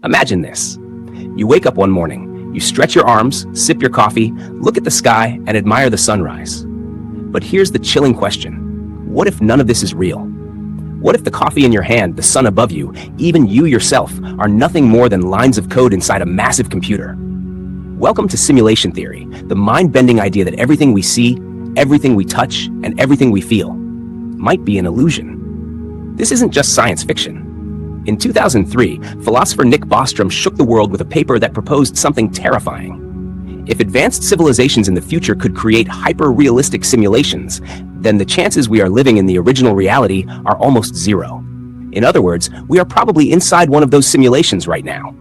Imagine this. You wake up one morning, you stretch your arms, sip your coffee, look at the sky, and admire the sunrise. But here's the chilling question. What if none of this is real? What if the coffee in your hand, the sun above you, even you yourself, are nothing more than lines of code inside a massive computer? Welcome to simulation theory, the mind-bending idea that everything we see, everything we touch, and everything we feel might be an illusion. This isn't just science fiction. In 2003, philosopher Nick Bostrom shook the world with a paper that proposed something terrifying. If advanced civilizations in the future could create hyper-realistic simulations, then the chances we are living in the original reality are almost zero. In other words, we are probably inside one of those simulations right now.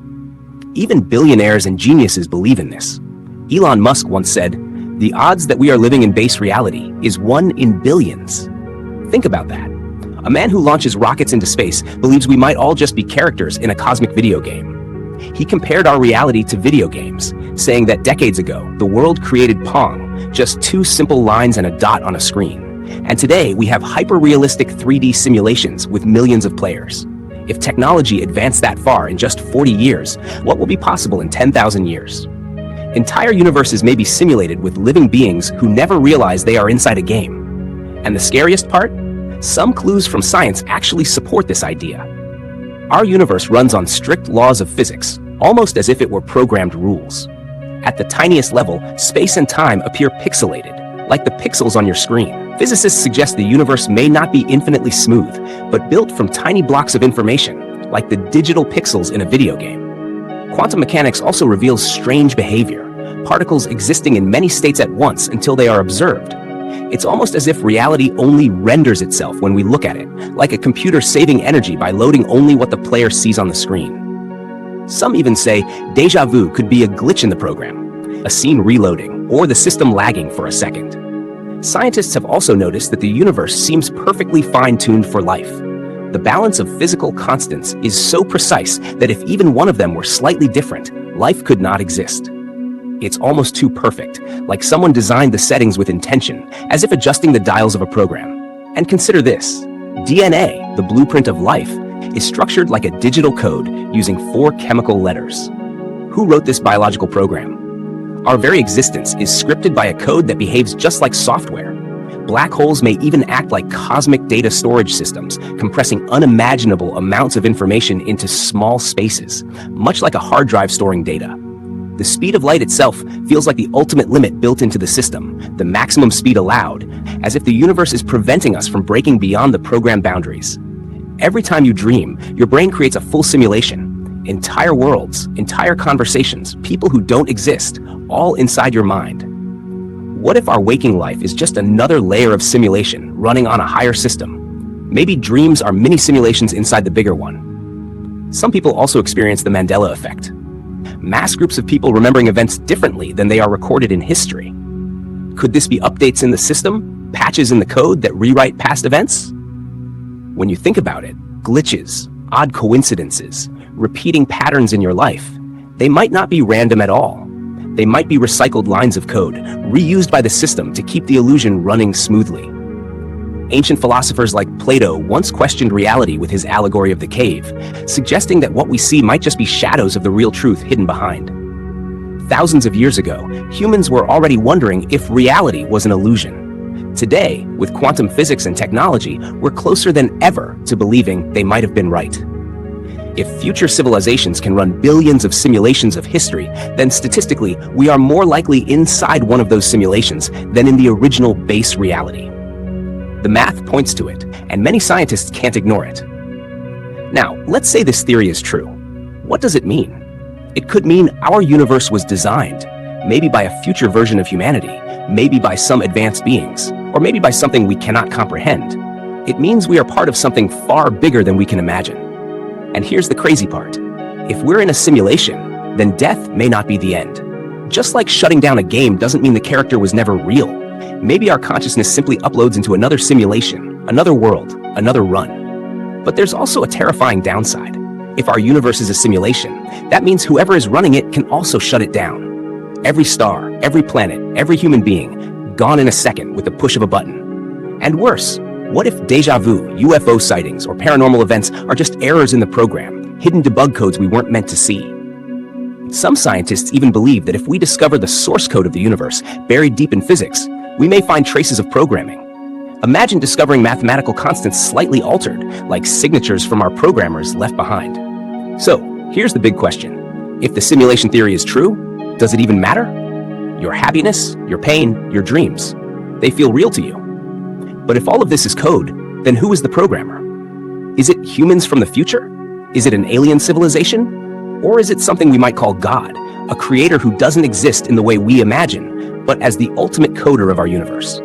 Even billionaires and geniuses believe in this. Elon Musk once said, "The odds that we are living in base reality is 1 in billions." Think about that. A man who launches rockets into space believes we might all just be characters in a cosmic video game. He compared our reality to video games, saying that decades ago, the world created Pong, just 2 simple lines and a dot on a screen. And today, we have hyper-realistic 3D simulations with millions of players. If technology advanced that far in just 40 years, what will be possible in 10,000 years? Entire universes may be simulated with living beings who never realize they are inside a game. And the scariest part? Some clues from science actually support this idea. Our universe runs on strict laws of physics, almost as if it were programmed rules. At the tiniest level, space and time appear pixelated, like the pixels on your screen. Physicists suggest the universe may not be infinitely smooth, but built from tiny blocks of information, like the digital pixels in a video game. Quantum mechanics also reveals strange behavior, particles existing in many states at once until they are observed. It's almost as if reality only renders itself when we look at it, like a computer saving energy by loading only what the player sees on the screen. Some even say déjà vu could be a glitch in the program, a scene reloading, or the system lagging for a second. Scientists have also noticed that the universe seems perfectly fine-tuned for life. The balance of physical constants is so precise that if even one of them were slightly different, life could not exist. It's almost too perfect, like someone designed the settings with intention, as if adjusting the dials of a program. And consider this. DNA, the blueprint of life, is structured like a digital code using 4 chemical letters. Who wrote this biological program? Our very existence is scripted by a code that behaves just like software. Black holes may even act like cosmic data storage systems, compressing unimaginable amounts of information into small spaces, much like a hard drive storing data. The speed of light itself feels like the ultimate limit built into the system, the maximum speed allowed, as if the universe is preventing us from breaking beyond the program boundaries. Every time you dream, your brain creates a full simulation. Entire worlds, entire conversations, people who don't exist, all inside your mind. What if our waking life is just another layer of simulation running on a higher system? Maybe dreams are mini simulations inside the bigger one. Some people also experience the Mandela effect. Mass groups of people remembering events differently than they are recorded in history. Could this be updates in the system, patches in the code that rewrite past events? When you think about it, glitches, odd coincidences, repeating patterns in your life, they might not be random at all. They might be recycled lines of code, reused by the system to keep the illusion running smoothly. Ancient philosophers like Plato once questioned reality with his allegory of the cave, suggesting that what we see might just be shadows of the real truth hidden behind. Thousands of years ago, humans were already wondering if reality was an illusion. Today, with quantum physics and technology, we're closer than ever to believing they might have been right. If future civilizations can run billions of simulations of history, then statistically, we are more likely inside one of those simulations than in the original base reality. The math points to it, and many scientists can't ignore it. Now, let's say this theory is true. What does it mean? It could mean our universe was designed, maybe by a future version of humanity, maybe by some advanced beings, or maybe by something we cannot comprehend. It means we are part of something far bigger than we can imagine. And here's the crazy part. If we're in a simulation, then death may not be the end. Just like shutting down a game doesn't mean the character was never real. Maybe our consciousness simply uploads into another simulation, another world, another run. But there's also a terrifying downside. If our universe is a simulation, that means whoever is running it can also shut it down. Every star, every planet, every human being, gone in a second with the push of a button. And worse, what if déjà vu, UFO sightings, or paranormal events are just errors in the program, hidden debug codes we weren't meant to see. Some scientists even believe that if we discover the source code of the universe, buried deep in physics, we may find traces of programming. Imagine discovering mathematical constants slightly altered, like signatures from our programmers left behind. So, here's the big question. If the simulation theory is true, does it even matter? Your happiness, your pain, your dreams, they feel real to you. But if all of this is code, then who is the programmer? Is it humans from the future? Is it an alien civilization? Or is it something we might call God, a creator who doesn't exist in the way we imagine, but as the ultimate coder of our universe?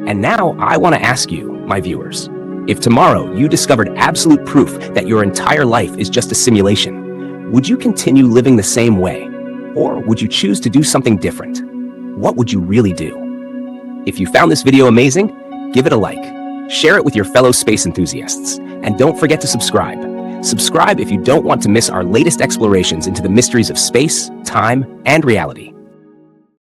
And now I want to ask you, my viewers, if tomorrow you discovered absolute proof that your entire life is just a simulation, would you continue living the same way? Or would you choose to do something different? What would you really do? If you found this video amazing, give it a like, share it with your fellow space enthusiasts, and don't forget to subscribe. Subscribe if you don't want to miss our latest explorations into the mysteries of space, time, and reality.